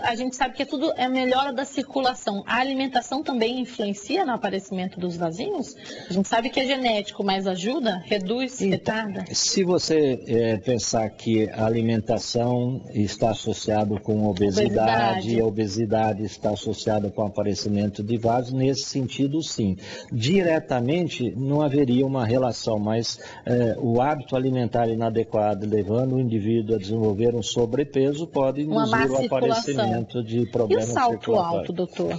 A gente sabe que tudo é melhora da circulação. A alimentação também influencia no aparecimento dos vasinhos? A gente sabe que é genético, mas ajuda? Reduz, retarda? Se você pensar que a alimentação está associada com obesidade, e a obesidade está associada com o aparecimento de vasos, nesse sentido, sim. Diretamente, não haveria uma relação, mas o hábito alimentar inadequado, levando o indivíduo a desenvolver um sobrepeso, pode induzir o aparecimento de problemas circulatórios. E o salto alto, doutor?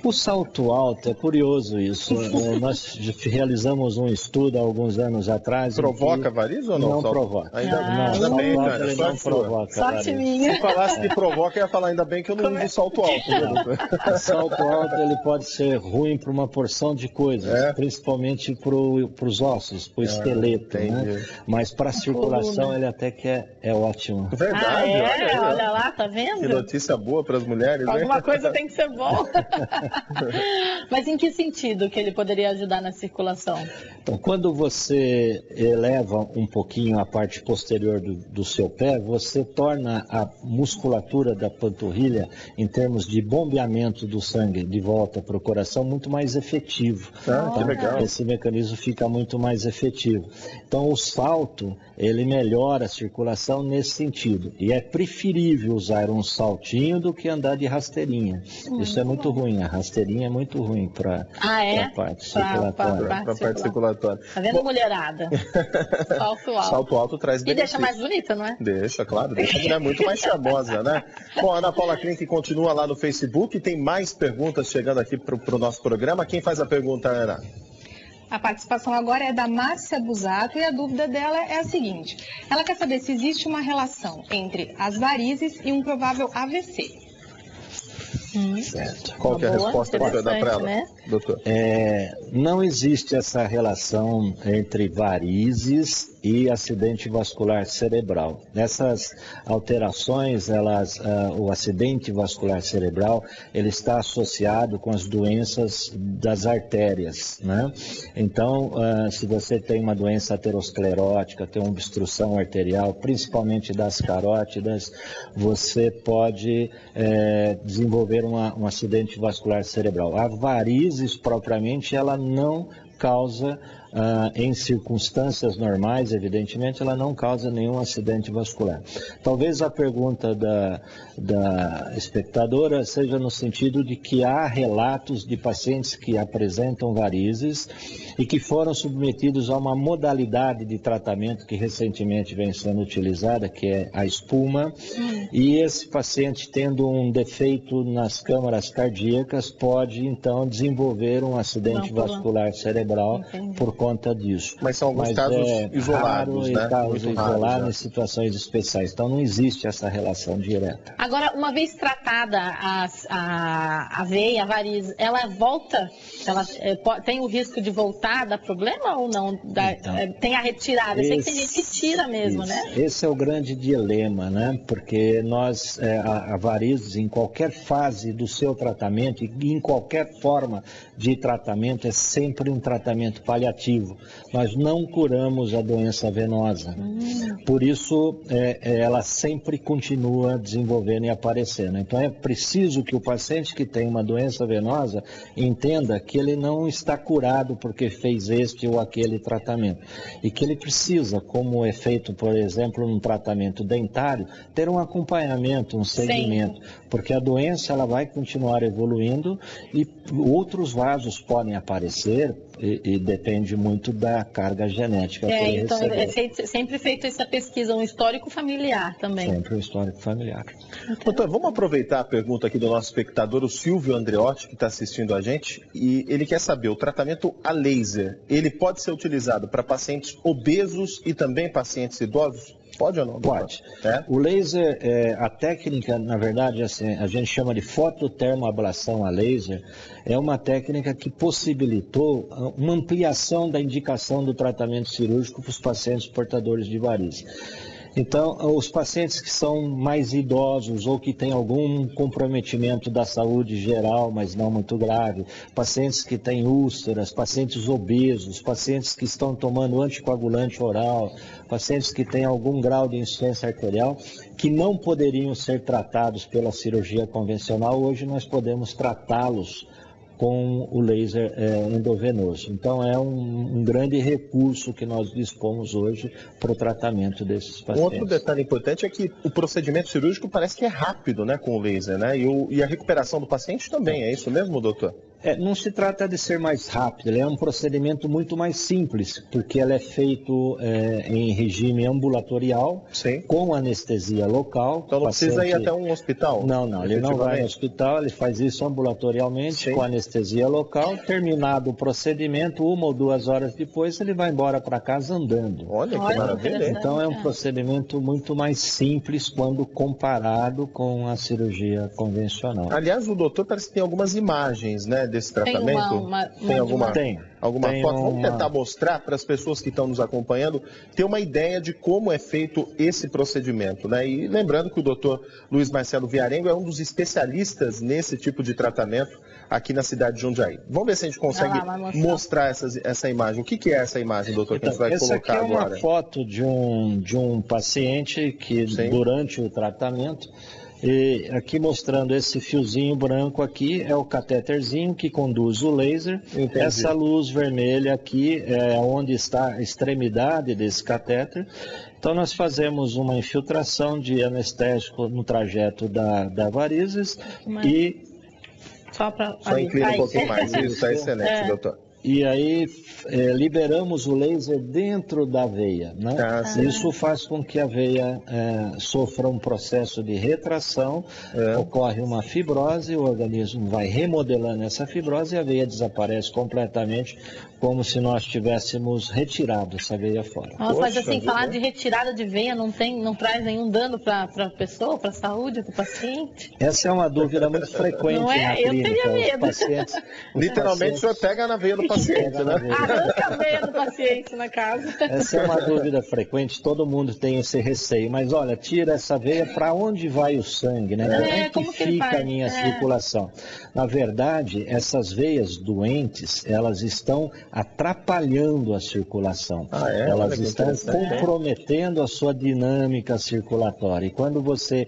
O salto alto, é curioso isso. Nós realizamos um estudo há alguns anos atrás. Provoca varizes ou não? Não provoca. Ainda bem, cara. Ele não provoca sorte minha. Se falasse que provoca, eu ia falar ainda bem que eu não uso salto alto. O salto alto ele pode ser ruim para uma porção de coisas, principalmente para os ossos, para o esqueleto. Né? Mas para a circulação ele até que é ótimo. Verdade. Olha lá, tá vendo? Que notícia boa para as mulheres. Alguma coisa tem que ser bom. Mas em que sentido que ele poderia ajudar na circulação? Então, quando você eleva um pouquinho a parte posterior do seu pé, você torna a musculatura da panturrilha, em termos de bombeamento do sangue de volta para o coração, muito mais efetivo. Que legal. Esse mecanismo fica muito mais efetivo. Então, o salto, ele melhora a circulação nesse sentido. E é preferível usar um saltinho do que andar de rasteirinha. Isso é muito ruim. A rasteirinha é muito ruim para a parte circulatória. Para a parte circulatória. Tá vendo, mulherada? Salto alto. Salto alto traz benefício. E deixa mais bonita, não é? Deixa, claro. Deixa a mulher muito mais charmosa, né? Bom, a Ana Paula Klink continua lá no Facebook. Tem mais perguntas chegando aqui para o nosso programa. Quem faz a pergunta, Ana? A participação agora é da Márcia Busato e a dúvida dela é a seguinte. Ela quer saber se existe uma relação entre as varizes e um provável AVC. Certo. Qual que é a resposta que você dá para ela, né? Doutor? Não existe essa relação entre varizes e acidente vascular cerebral. Nessas alterações, o acidente vascular cerebral, ele está associado com as doenças das artérias, né? Então, se você tem uma doença aterosclerótica, tem uma obstrução arterial, principalmente das carótidas, você pode desenvolver um acidente vascular cerebral. A varizes, propriamente, ela não causa, em circunstâncias normais, evidentemente, ela não causa nenhum acidente vascular. Talvez a pergunta da espectadora seja no sentido de que há relatos de pacientes que apresentam varizes e que foram submetidos a uma modalidade de tratamento que recentemente vem sendo utilizada, que é a espuma, e esse paciente, tendo um defeito nas câmaras cardíacas, pode então desenvolver um acidente vascular cerebral por conta disso. Mas são alguns casos isolados, né? Casos isolados em situações especiais. Então não existe essa relação direta. Agora, uma vez tratada a veia, a variz, ela volta? Ela tem o risco de voltar, dar problema ou não? Tem a retirada? Eu sei que tem gente que tira mesmo, né? Esse é o grande dilema, né? Porque a variz, em qualquer fase do seu tratamento e em qualquer forma de tratamento, é sempre um tratamento paliativo. Nós não curamos a doença venosa. Por isso, ela sempre continua desenvolvendo e aparecendo. Então, é preciso que o paciente que tem uma doença venosa entenda que ele não está curado porque fez este ou aquele tratamento. E que ele precisa, como é feito, por exemplo, num tratamento dentário, ter um acompanhamento, um segmento. Porque a doença ela vai continuar evoluindo e outros vasos podem aparecer e depende muito da carga genética que ele então recebeu. Sempre feito essa pesquisa, um histórico familiar também. Sempre um histórico familiar. Doutor, vamos aproveitar a pergunta aqui do nosso espectador, o Silvio Andreotti, que está assistindo a gente, e ele quer saber, o tratamento a laser, ele pode ser utilizado para pacientes obesos e também pacientes idosos? Pode ou não? Pode. O laser, a técnica, na verdade, assim, a gente chama de fototermoablação a laser, é uma técnica que possibilitou uma ampliação da indicação do tratamento cirúrgico para os pacientes portadores de varizes. Então, os pacientes que são mais idosos ou que têm algum comprometimento da saúde geral, mas não muito grave, pacientes que têm úlceras, pacientes obesos, pacientes que estão tomando anticoagulante oral, pacientes que têm algum grau de insuficiência arterial, que não poderiam ser tratados pela cirurgia convencional, hoje nós podemos tratá-los com o laser endovenoso. Então, é um grande recurso que nós dispomos hoje para o tratamento desses pacientes. Outro detalhe importante é que o procedimento cirúrgico parece que é rápido, né, com o laser, né? E a recuperação do paciente também, é isso mesmo, doutor? Não se trata de ser mais rápido, ele é um procedimento muito mais simples, porque ele é feito em regime ambulatorial, sim, com anestesia local. Então não precisa ir até um hospital? Não, ele não vai no hospital, ele faz isso ambulatorialmente, sim, com anestesia local. Terminado o procedimento, 1 ou 2 horas depois, ele vai embora para casa andando. Olha que maravilha. Então é um procedimento muito mais simples quando comparado com a cirurgia convencional. Aliás, o doutor parece que tem algumas imagens, né, desse tratamento. Tem alguma foto? Vamos tentar mostrar para as pessoas que estão nos acompanhando ter uma ideia de como é feito esse procedimento, né? E lembrando que o doutor Luiz Marcelo Viarengo é um dos especialistas nesse tipo de tratamento aqui na cidade de Jundiaí. Vamos ver se a gente consegue mostrar essa imagem. O que é essa imagem, doutor, que a gente vai colocar agora? Essa aqui é uma foto de um paciente que, sim, durante o tratamento, e aqui mostrando esse fiozinho branco aqui, é o catéterzinho que conduz o laser. Entendi. Essa luz vermelha aqui é onde está a extremidade desse catéter. Então nós fazemos uma infiltração de anestésico no trajeto da varizes e... Só inclina um pouquinho mais, isso está excelente, doutor. E aí liberamos o laser dentro da veia, né? Isso faz com que a veia sofra um processo de retração, ocorre uma fibrose, o organismo vai remodelando essa fibrose e a veia desaparece completamente, como se nós tivéssemos retirado essa veia fora. Nossa, mas assim, falar de retirada de veia não traz nenhum dano para a pessoa, para a saúde do paciente? Essa é uma dúvida muito frequente na clínica. Eu teria medo. Literalmente, o senhor pega na veia do paciente, né? Arranca a veia do paciente na casa. Essa é uma dúvida frequente, todo mundo tem esse receio. Mas olha, tira essa veia, para onde vai o sangue, né? Como que fica a minha circulação? Na verdade, essas veias doentes, elas estão atrapalhando a circulação. Elas estão comprometendo a sua dinâmica circulatória. E quando você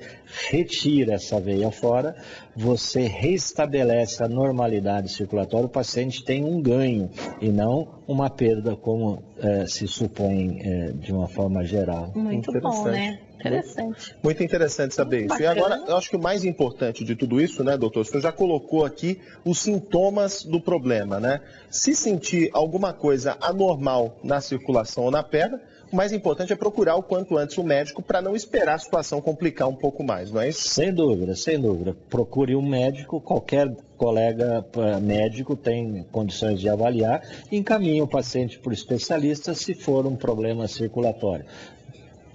retira essa veia fora, você restabelece a normalidade circulatória, o paciente tem um ganho e não uma perda, como se supõe de uma forma geral. Muito bom, né? Interessante. Muito interessante saber isso. E agora, eu acho que o mais importante de tudo isso, né, doutor, o senhor já colocou aqui os sintomas do problema, né? Se sentir alguma coisa anormal na circulação ou na perna, o mais importante é procurar o quanto antes o médico para não esperar a situação complicar um pouco mais, não é isso? Sem dúvida, sem dúvida. Procure um médico, qualquer colega médico tem condições de avaliar e encaminha o paciente para o especialista se for um problema circulatório.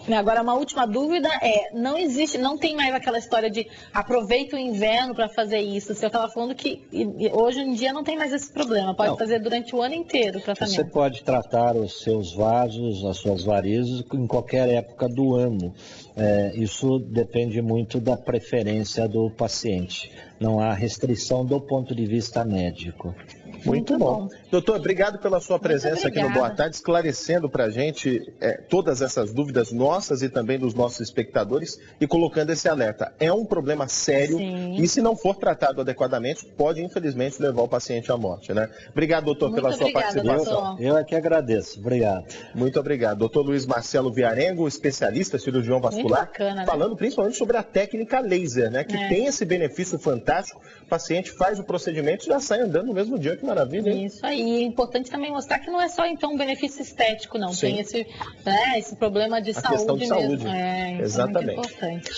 Agora, uma última dúvida não tem mais aquela história de aproveita o inverno para fazer isso. O senhor estava falando que hoje em dia não tem mais esse problema, pode fazer durante o ano inteiro o tratamento. Você pode tratar os seus vasos, as suas varizes em qualquer época do ano. Isso depende muito da preferência do paciente. Não há restrição do ponto de vista médico. Muito bom. Doutor, obrigado pela sua presença aqui no Boa Tarde, esclarecendo para a gente todas essas dúvidas nossas e também dos nossos espectadores e colocando esse alerta. É um problema sério. Sim. E se não for tratado adequadamente, pode infelizmente levar o paciente à morte, né? Obrigado, doutor, pela sua participação. Eu é que agradeço. Obrigado. Muito obrigado. Doutor Luiz Marcelo Viarengo, especialista cirurgião vascular, bacana, falando, né, principalmente sobre a técnica laser, né? Que tem esse benefício fantástico. O paciente faz o procedimento e já sai andando no mesmo dia. Que maravilha, hein? Isso aí. E é importante também mostrar que não é só, então, um benefício estético, não. Sim. Tem esse problema de saúde mesmo. Exatamente. É muito importante.